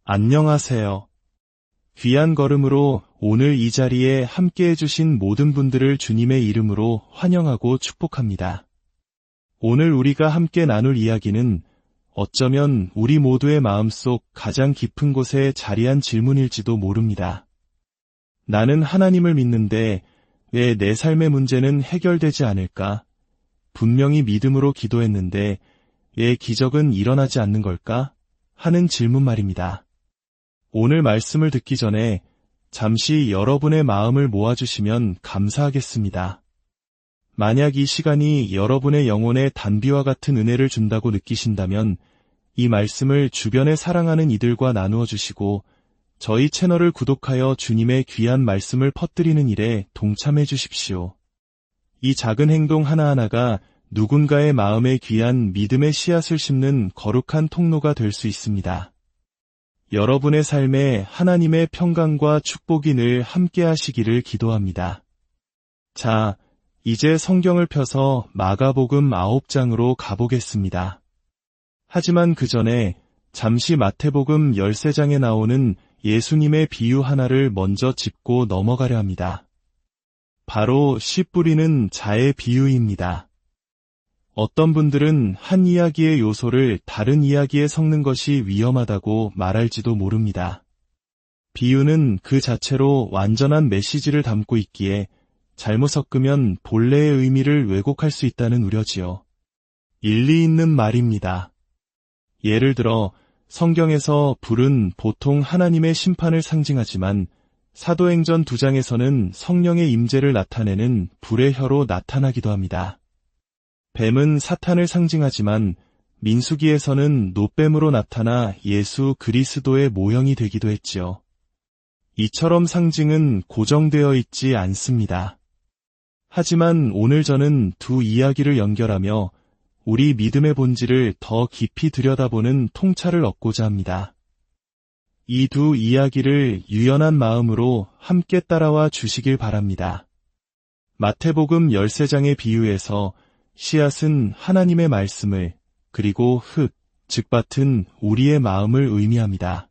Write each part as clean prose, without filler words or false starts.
안녕하세요. 귀한 걸음으로 오늘 이 자리에 함께 해주신 모든 분들을 주님의 이름으로 환영하고 축복합니다. 오늘 우리가 함께 나눌 이야기는 어쩌면 우리 모두의 마음속 가장 깊은 곳에 자리한 질문일지도 모릅니다. 나는 하나님을 믿는데 왜 내 삶의 문제는 해결되지 않을까? 분명히 믿음으로 기도했는데 왜 기적은 일어나지 않는 걸까? 하는 질문 말입니다. 오늘 말씀을 듣기 전에 잠시 여러분의 마음을 모아주시면 감사하겠습니다. 만약 이 시간이 여러분의 영혼에 단비와 같은 은혜를 준다고 느끼신다면 이 말씀을 주변에 사랑하는 이들과 나누어 주시고 저희 채널을 구독하여 주님의 귀한 말씀을 퍼뜨리는 일에 동참해 주십시오. 이 작은 행동 하나하나가 누군가의 마음에 귀한 믿음의 씨앗을 심는 거룩한 통로가 될 수 있습니다. 여러분의 삶에 하나님의 평강과 축복이 늘 함께 하시기를 기도합니다. 자, 이제 성경을 펴서 마가복음 9장으로 가보겠습니다. 하지만 그 전에 잠시 마태복음 13장에 나오는 예수님의 비유 하나를 먼저 짚고 넘어가려 합니다. 바로 씨 뿌리는 자의 비유입니다. 어떤 분들은 한 이야기의 요소를 다른 이야기에 섞는 것이 위험하다고 말할지도 모릅니다. 비유는 그 자체로 완전한 메시지를 담고 있기에 잘못 섞으면 본래의 의미를 왜곡할 수 있다는 우려지요. 일리 있는 말입니다. 예를 들어 성경에서 불은 보통 하나님의 심판을 상징하지만 사도행전 2장에서는 성령의 임재를 나타내는 불의 혀로 나타나기도 합니다. 뱀은 사탄을 상징하지만 민수기에서는 노뱀으로 나타나 예수 그리스도의 모형이 되기도 했지요. 이처럼 상징은 고정되어 있지 않습니다. 하지만 오늘 저는 두 이야기를 연결하며 우리 믿음의 본질을 더 깊이 들여다보는 통찰을 얻고자 합니다. 이 두 이야기를 유연한 마음으로 함께 따라와 주시길 바랍니다. 마태복음 13장의 비유에서 씨앗은 하나님의 말씀을 그리고 흙, 즉 밭은 우리의 마음을 의미합니다.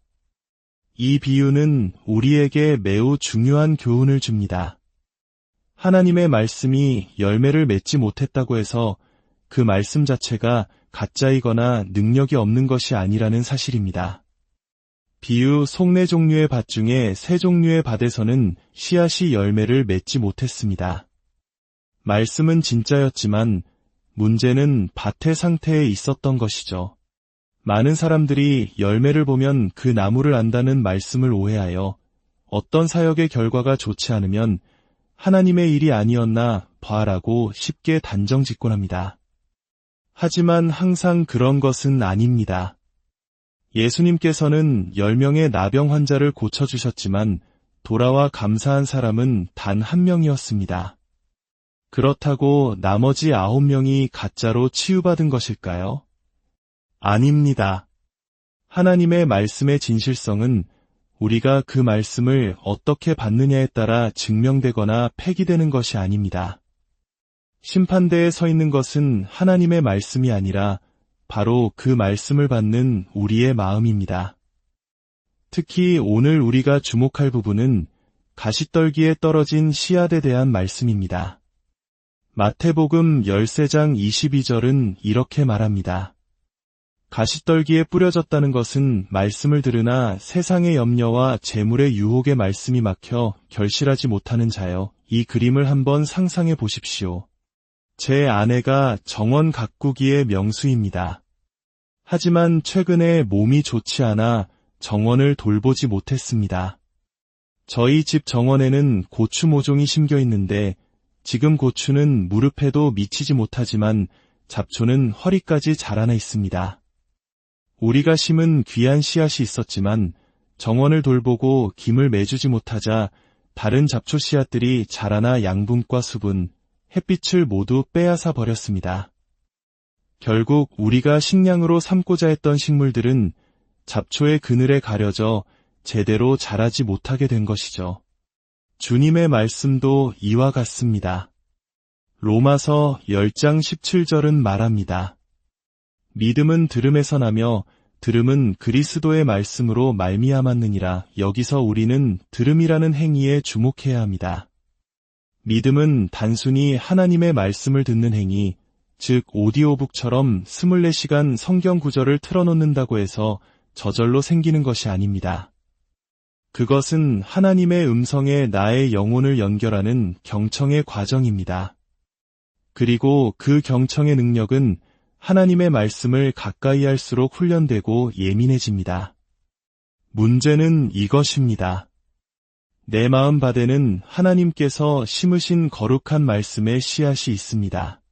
이 비유는 우리에게 매우 중요한 교훈을 줍니다. 하나님의 말씀이 열매를 맺지 못했다고 해서 그 말씀 자체가 가짜이거나 능력이 없는 것이 아니라는 사실입니다. 비유 속 4종류의 밭 중에 3종류의 밭에서는 씨앗이 열매를 맺지 못했습니다. 말씀은 진짜였지만 문제는 밭의 상태에 있었던 것이죠. 많은 사람들이 열매를 보면 그 나무를 안다는 말씀을 오해하여 어떤 사역의 결과가 좋지 않으면 하나님의 일이 아니었나 봐라고 쉽게 단정짓곤 합니다. 하지만 항상 그런 것은 아닙니다. 예수님께서는 10명의 나병 환자를 고쳐주셨지만 돌아와 감사한 사람은 단 1명이었습니다. 그렇다고 나머지 9명이 가짜로 치유받은 것일까요? 아닙니다. 하나님의 말씀의 진실성은 우리가 그 말씀을 어떻게 받느냐에 따라 증명되거나 폐기되는 것이 아닙니다. 심판대에 서 있는 것은 하나님의 말씀이 아니라 바로 그 말씀을 받는 우리의 마음입니다. 특히 오늘 우리가 주목할 부분은 가시떨기에 떨어진 씨앗에 대한 말씀입니다. 마태복음 13장 22절은 이렇게 말합니다. 가시떨기에 뿌려졌다는 것은 말씀을 들으나 세상의 염려와 재물의 유혹의 말씀이 막혀 결실하지 못하는 자여. 이 그림을 한번 상상해 보십시오. 제 아내가 정원 가꾸기의 명수입니다. 하지만 최근에 몸이 좋지 않아 정원을 돌보지 못했습니다. 저희 집 정원에는 고추 모종이 심겨 있는데 지금 고추는 무릎에도 미치지 못하지만 잡초는 허리까지 자라나 있습니다. 우리가 심은 귀한 씨앗이 있었지만 정원을 돌보고 김을 매주지 못하자 다른 잡초 씨앗들이 자라나 양분과 수분, 햇빛을 모두 빼앗아 버렸습니다. 결국 우리가 식량으로 삼고자 했던 식물들은 잡초의 그늘에 가려져 제대로 자라지 못하게 된 것이죠. 주님의 말씀도 이와 같습니다. 로마서 10장 17절은 말합니다. 믿음은 들음에서 나며 들음은 그리스도의 말씀으로 말미암았느니라. 여기서 우리는 들음이라는 행위에 주목해야 합니다. 믿음은 단순히 하나님의 말씀을 듣는 행위, 즉 오디오북처럼 24시간 성경 구절을 틀어놓는다고 해서 저절로 생기는 것이 아닙니다. 그것은 하나님의 음성에 나의 영혼을 연결하는 경청의 과정입니다. 그리고 그 경청의 능력은 하나님의 말씀을 가까이 할수록 훈련되고 예민해집니다. 문제는 이것입니다. 내 마음밭에는 하나님께서 심으신 거룩한 말씀의 씨앗이 있습니다.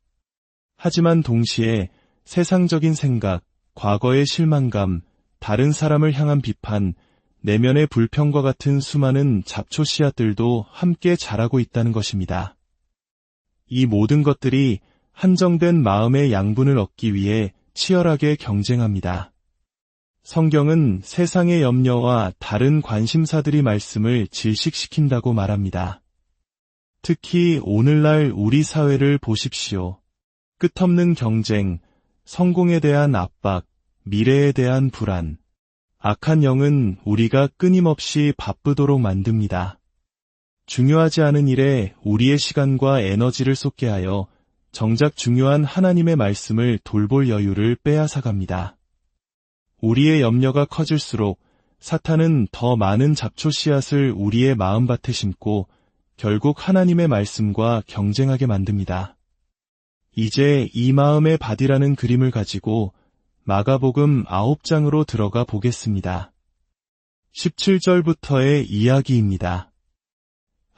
하지만 동시에 세상적인 생각, 과거의 실망감, 다른 사람을 향한 비판, 내면의 불평과 같은 수많은 잡초 씨앗들도 함께 자라고 있다는 것입니다. 이 모든 것들이 한정된 마음의 양분을 얻기 위해 치열하게 경쟁합니다. 성경은 세상의 염려와 다른 관심사들이 말씀을 질식시킨다고 말합니다. 특히 오늘날 우리 사회를 보십시오. 끝없는 경쟁, 성공에 대한 압박, 미래에 대한 불안, 악한 영은 우리가 끊임없이 바쁘도록 만듭니다. 중요하지 않은 일에 우리의 시간과 에너지를 쏟게 하여 정작 중요한 하나님의 말씀을 돌볼 여유를 빼앗아갑니다. 우리의 염려가 커질수록 사탄은 더 많은 잡초 씨앗을 우리의 마음밭에 심고 결국 하나님의 말씀과 경쟁하게 만듭니다. 이제 이 마음의 밭이라는 그림을 가지고 마가복음 9장으로 들어가 보겠습니다. 17절부터의 이야기입니다.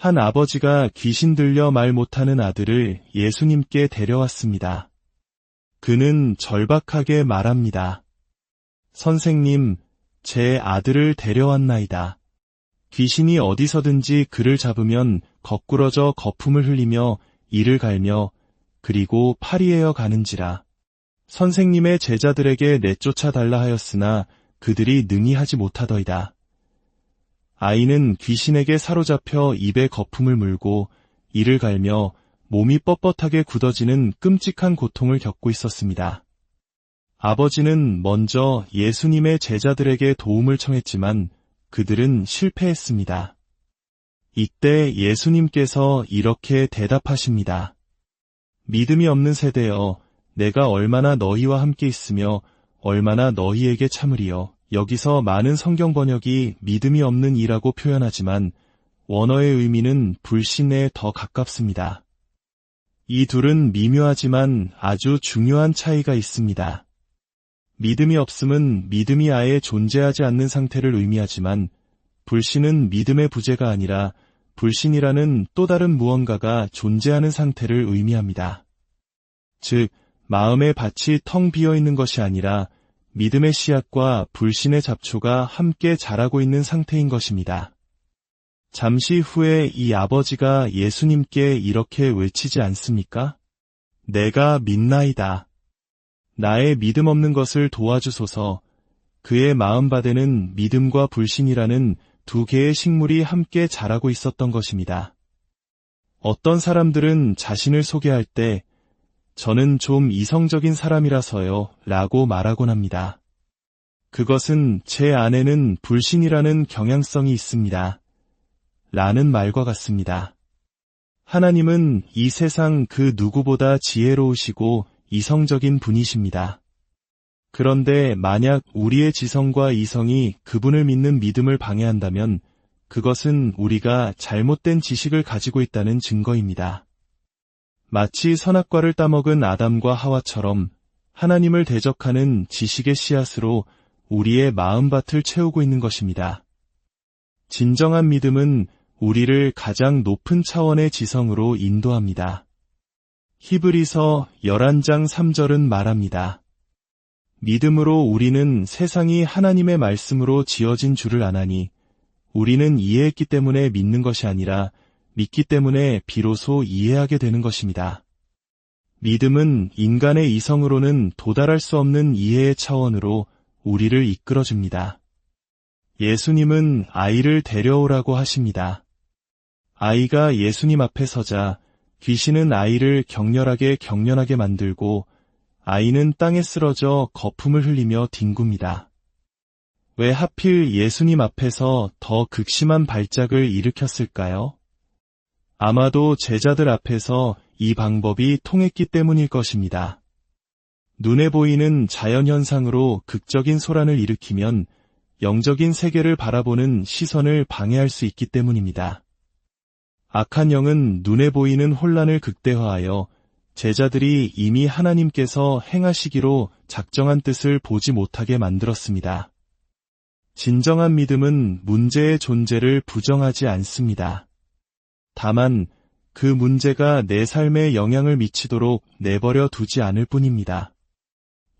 한 아버지가 귀신 들려 말 못하는 아들을 예수님께 데려왔습니다. 그는 절박하게 말합니다. 선생님, 제 아들을 데려왔나이다. 귀신이 어디서든지 그를 잡으면 거꾸러져 거품을 흘리며 이를 갈며 그리고 파리하여 가는지라. 선생님의 제자들에게 내쫓아 달라 하였으나 그들이 능히 하지 못하더이다. 아이는 귀신에게 사로잡혀 입에 거품을 물고 이를 갈며 몸이 뻣뻣하게 굳어지는 끔찍한 고통을 겪고 있었습니다. 아버지는 먼저 예수님의 제자들에게 도움을 청했지만 그들은 실패했습니다. 이때 예수님께서 이렇게 대답하십니다. 믿음이 없는 세대여, 내가 얼마나 너희와 함께 있으며 얼마나 너희에게 참으리요. 여기서 많은 성경 번역이 믿음이 없는 이라고 표현하지만 원어의 의미는 불신에 더 가깝습니다. 이 둘은 미묘하지만 아주 중요한 차이가 있습니다. 믿음이 없음은 믿음이 아예 존재하지 않는 상태를 의미하지만 불신은 믿음의 부재가 아니라 불신이라는 또 다른 무언가가 존재하는 상태를 의미합니다. 즉, 마음의 밭이 텅 비어 있는 것이 아니라 믿음의 씨앗과 불신의 잡초가 함께 자라고 있는 상태인 것입니다. 잠시 후에 이 아버지가 예수님께 이렇게 외치지 않습니까? 내가 믿나이다. 나의 믿음 없는 것을 도와주소서. 그의 마음밭에는 믿음과 불신이라는 두 개의 식물이 함께 자라고 있었던 것입니다. 어떤 사람들은 자신을 소개할 때 저는 좀 이성적인 사람이라서요 라고 말하곤 합니다. 그것은 제 안에는 불신이라는 경향성이 있습니다. 라는 말과 같습니다. 하나님은 이 세상 그 누구보다 지혜로우시고 이성적인 분이십니다. 그런데 만약 우리의 지성과 이성이 그분을 믿는 믿음을 방해한다면 그것은 우리가 잘못된 지식을 가지고 있다는 증거입니다. 마치 선악과를 따먹은 아담과 하와처럼 하나님을 대적하는 지식의 씨앗으로 우리의 마음밭을 채우고 있는 것입니다. 진정한 믿음은 우리를 가장 높은 차원의 지성으로 인도합니다. 히브리서 11장 3절은 말합니다. 믿음으로 우리는 세상이 하나님의 말씀으로 지어진 줄을 아나니 우리는 이해했기 때문에 믿는 것이 아니라 믿기 때문에 비로소 이해하게 되는 것입니다. 믿음은 인간의 이성으로는 도달할 수 없는 이해의 차원으로 우리를 이끌어줍니다. 예수님은 아이를 데려오라고 하십니다. 아이가 예수님 앞에 서자 귀신은 아이를 격렬하게 만들고 아이는 땅에 쓰러져 거품을 흘리며 뒹굽니다. 왜 하필 예수님 앞에서 더 극심한 발작을 일으켰을까요? 아마도 제자들 앞에서 이 방법이 통했기 때문일 것입니다. 눈에 보이는 자연현상으로 극적인 소란을 일으키면 영적인 세계를 바라보는 시선을 방해할 수 있기 때문입니다. 악한 영은 눈에 보이는 혼란을 극대화하여 제자들이 이미 하나님께서 행하시기로 작정한 뜻을 보지 못하게 만들었습니다. 진정한 믿음은 문제의 존재를 부정하지 않습니다. 다만 그 문제가 내 삶에 영향을 미치도록 내버려 두지 않을 뿐입니다.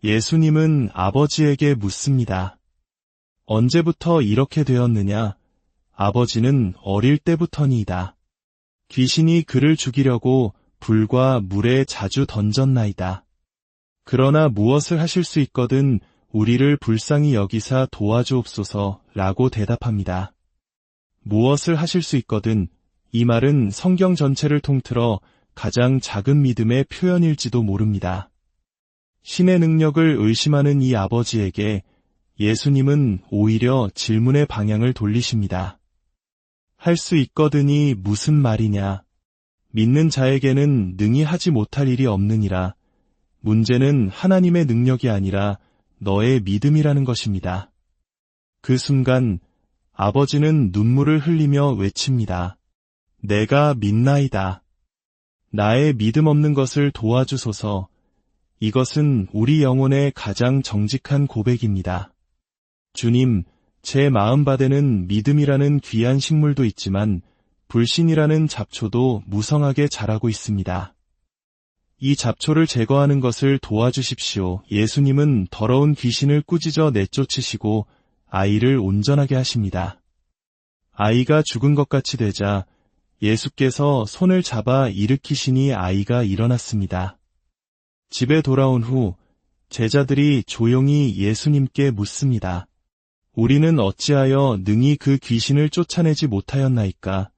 예수님은 아버지에게 묻습니다. 언제부터 이렇게 되었느냐? 아버지는 어릴 때부터니이다. 귀신이 그를 죽이려고 불과 물에 자주 던졌나이다. 그러나 무엇을 하실 수 있거든 우리를 불쌍히 여기사 도와주옵소서 라고 대답합니다. 무엇을 하실 수 있거든 이 말은 성경 전체를 통틀어 가장 작은 믿음의 표현일지도 모릅니다. 신의 능력을 의심하는 이 아버지에게 예수님은 오히려 질문의 방향을 돌리십니다. 할 수 있거든이 무슨 말이냐? 믿는 자에게는 능히 하지 못할 일이 없느니라. 문제는 하나님의 능력이 아니라 너의 믿음이라는 것입니다. 그 순간 아버지는 눈물을 흘리며 외칩니다. 내가 믿나이다. 나의 믿음 없는 것을 도와주소서. 이것은 우리 영혼의 가장 정직한 고백입니다. 주님, 제 마음밭에는 믿음이라는 귀한 식물도 있지만 불신이라는 잡초도 무성하게 자라고 있습니다. 이 잡초를 제거하는 것을 도와주십시오. 예수님은 더러운 귀신을 꾸짖어 내쫓으시고 아이를 온전하게 하십니다. 아이가 죽은 것 같이 되자 예수께서 손을 잡아 일으키시니 아이가 일어났습니다. 집에 돌아온 후 제자들이 조용히 예수님께 묻습니다. 우리는 어찌하여 능히 그 귀신을 쫓아내지 못하였나이까?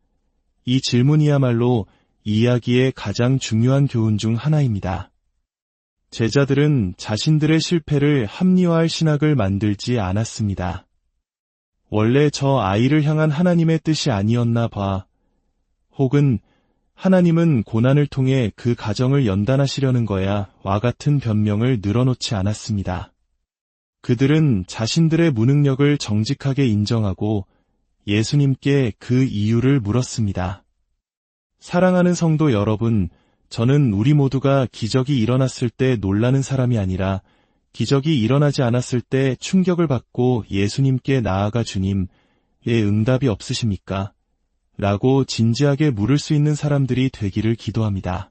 이 질문이야말로 이야기의 가장 중요한 교훈 중 하나입니다. 제자들은 자신들의 실패를 합리화할 신학을 만들지 않았습니다. 원래 저 아이를 향한 하나님의 뜻이 아니었나 봐. 혹은 하나님은 고난을 통해 그 가정을 연단하시려는 거야 와 같은 변명을 늘어놓지 않았습니다. 그들은 자신들의 무능력을 정직하게 인정하고 예수님께 그 이유를 물었습니다. 사랑하는 성도 여러분, 저는 우리 모두가 기적이 일어났을 때 놀라는 사람이 아니라 기적이 일어나지 않았을 때 충격을 받고 예수님께 나아가 주님, 왜 응답이 없으십니까? 라고 진지하게 물을 수 있는 사람들이 되기를 기도합니다.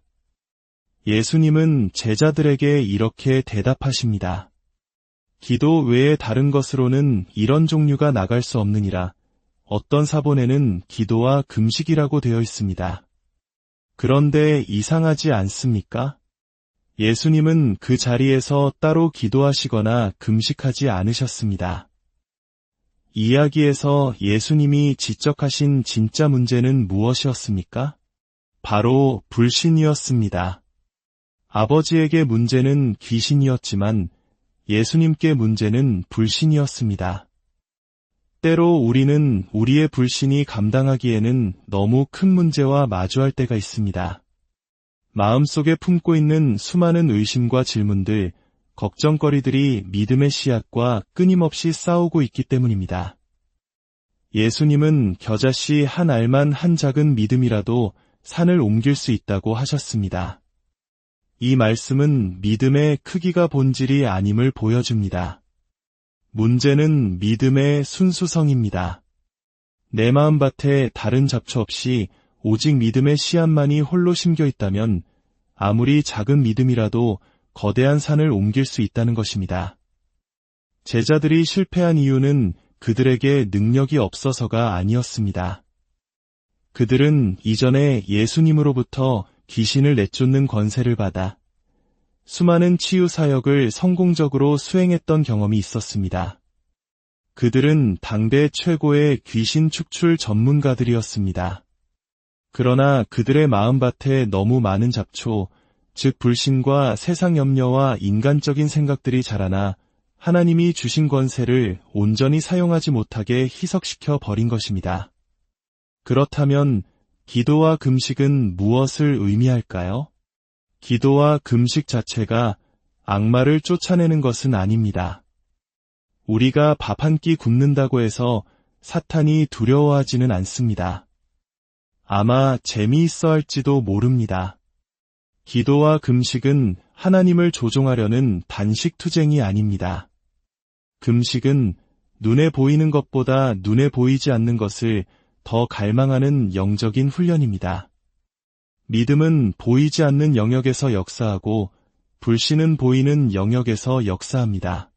예수님은 제자들에게 이렇게 대답하십니다. 기도 외에 다른 것으로는 이런 종류가 나갈 수 없느니라. 어떤 사본에는 기도와 금식이라고 되어 있습니다. 그런데 이상하지 않습니까? 예수님은 그 자리에서 따로 기도하시거나 금식하지 않으셨습니다. 이야기에서 예수님이 지적하신 진짜 문제는 무엇이었습니까? 바로 불신이었습니다. 아버지에게 문제는 귀신이었지만 예수님께 문제는 불신이었습니다. 때로 우리는 우리의 불신이 감당하기에는 너무 큰 문제와 마주할 때가 있습니다. 마음속에 품고 있는 수많은 의심과 질문들, 걱정거리들이 믿음의 씨앗과 끊임없이 싸우고 있기 때문입니다. 예수님은 겨자씨 한 알만 한 작은 믿음이라도 산을 옮길 수 있다고 하셨습니다. 이 말씀은 믿음의 크기가 본질이 아님을 보여줍니다. 문제는 믿음의 순수성입니다. 내 마음밭에 다른 잡초 없이 오직 믿음의 씨앗만이 홀로 심겨 있다면 아무리 작은 믿음이라도 거대한 산을 옮길 수 있다는 것입니다. 제자들이 실패한 이유는 그들에게 능력이 없어서가 아니었습니다. 그들은 이전에 예수님으로부터 귀신을 내쫓는 권세를 받아 수많은 치유 사역을 성공적으로 수행했던 경험이 있었습니다. 그들은 당대 최고의 귀신 축출 전문가들이었습니다. 그러나 그들의 마음밭에 너무 많은 잡초, 즉 불신과 세상 염려와 인간적인 생각들이 자라나 하나님이 주신 권세를 온전히 사용하지 못하게 희석시켜 버린 것입니다. 그렇다면 기도와 금식은 무엇을 의미할까요? 기도와 금식 자체가 악마를 쫓아내는 것은 아닙니다. 우리가 밥 한 끼 굶는다고 해서 사탄이 두려워하지는 않습니다. 아마 재미있어 할지도 모릅니다. 기도와 금식은 하나님을 조종하려는 단식투쟁이 아닙니다. 금식은 눈에 보이는 것보다 눈에 보이지 않는 것을 더 갈망하는 영적인 훈련입니다. 믿음은 보이지 않는 영역에서 역사하고 불신은 보이는 영역에서 역사합니다.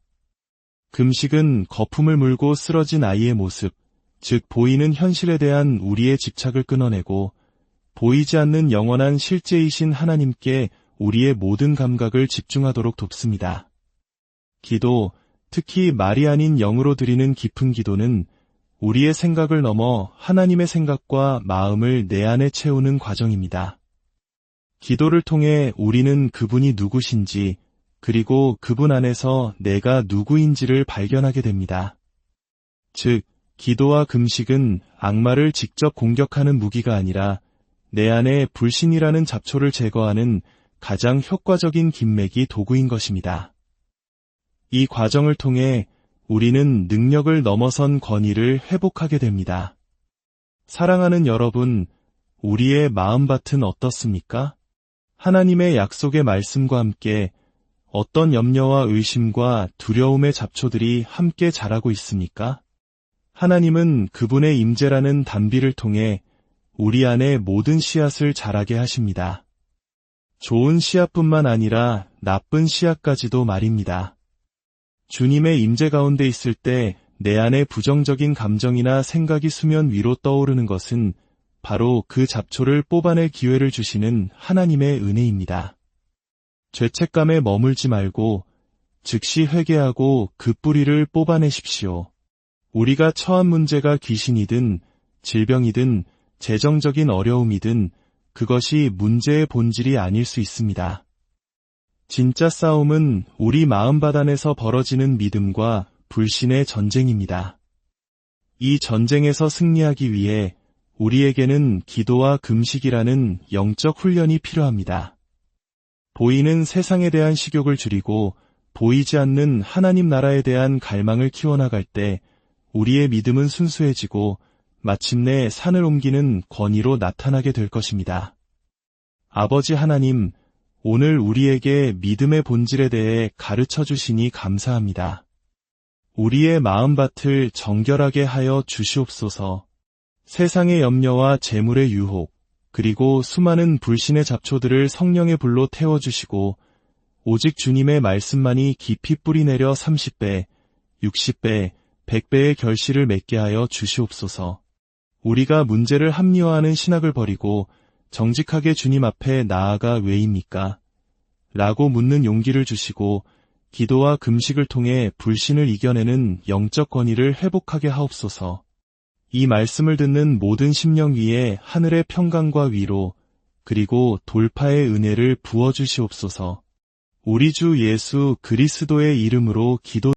금식은 거품을 물고 쓰러진 아이의 모습, 즉 보이는 현실에 대한 우리의 집착을 끊어내고 보이지 않는 영원한 실제이신 하나님께 우리의 모든 감각을 집중하도록 돕습니다. 기도, 특히 말이 아닌 영으로 드리는 깊은 기도는 우리의 생각을 넘어 하나님의 생각과 마음을 내 안에 채우는 과정입니다. 기도를 통해 우리는 그분이 누구신지, 그리고 그분 안에서 내가 누구인지를 발견하게 됩니다. 즉, 기도와 금식은 악마를 직접 공격하는 무기가 아니라 내 안에 불신이라는 잡초를 제거하는 가장 효과적인 김매기 도구인 것입니다. 이 과정을 통해 우리는 능력을 넘어선 권위를 회복하게 됩니다. 사랑하는 여러분, 우리의 마음밭은 어떻습니까? 하나님의 약속의 말씀과 함께 어떤 염려와 의심과 두려움의 잡초들이 함께 자라고 있습니까? 하나님은 그분의 임재라는 단비를 통해 우리 안에 모든 씨앗을 자라게 하십니다. 좋은 씨앗뿐만 아니라 나쁜 씨앗까지도 말입니다. 주님의 임재 가운데 있을 때 내 안에 부정적인 감정이나 생각이 수면 위로 떠오르는 것은 바로 그 잡초를 뽑아낼 기회를 주시는 하나님의 은혜입니다. 죄책감에 머물지 말고 즉시 회개하고 그 뿌리를 뽑아내십시오. 우리가 처한 문제가 귀신이든 질병이든 재정적인 어려움이든 그것이 문제의 본질이 아닐 수 있습니다. 진짜 싸움은 우리 마음바단에서 벌어지는 믿음과 불신의 전쟁입니다. 이 전쟁에서 승리하기 위해 우리에게는 기도와 금식이라는 영적 훈련이 필요합니다. 보이는 세상에 대한 식욕을 줄이고 보이지 않는 하나님 나라에 대한 갈망을 키워나갈 때 우리의 믿음은 순수해지고 마침내 산을 옮기는 권위로 나타나게 될 것입니다. 아버지 하나님, 오늘 우리에게 믿음의 본질에 대해 가르쳐 주시니 감사합니다. 우리의 마음밭을 정결하게 하여 주시옵소서. 세상의 염려와 재물의 유혹, 그리고 수많은 불신의 잡초들을 성령의 불로 태워주시고 오직 주님의 말씀만이 깊이 뿌리내려 30배, 60배, 100배의 결실을 맺게 하여 주시옵소서. 우리가 문제를 합리화하는 신학을 버리고 정직하게 주님 앞에 나아가 왜입니까? 라고 묻는 용기를 주시고 기도와 금식을 통해 불신을 이겨내는 영적 권위를 회복하게 하옵소서. 이 말씀을 듣는 모든 심령 위에 하늘의 평강과 위로 그리고 돌파의 은혜를 부어주시옵소서. 우리 주 예수 그리스도의 이름으로 기도